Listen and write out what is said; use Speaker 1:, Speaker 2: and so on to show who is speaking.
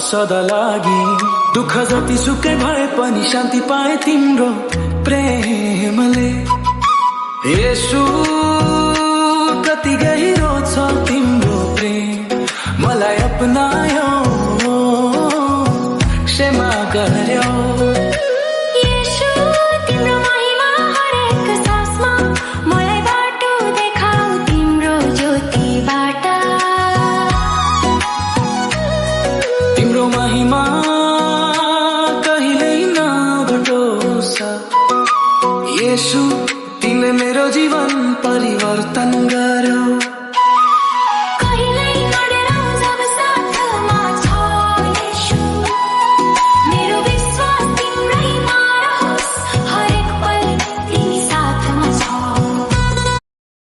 Speaker 1: सदा लागि। दुःख जति सुकै भए पनि शान्ति पाए तिम्रो प्रेमले। येशू कति गहिरो छ तिम्रो प्रेम, मलाई अपनायो, क्षमा गर्यो।
Speaker 2: येशू तिम्रो महिमा हरेक सासमा, मलाई बाटो देखाऊ तिम्रो ज्योतिबाट।
Speaker 1: तिम्रो महिमा कहिल्यै नघटोस्। येशू तिमीले मेरो जीवन परिवर्तन गर्यो।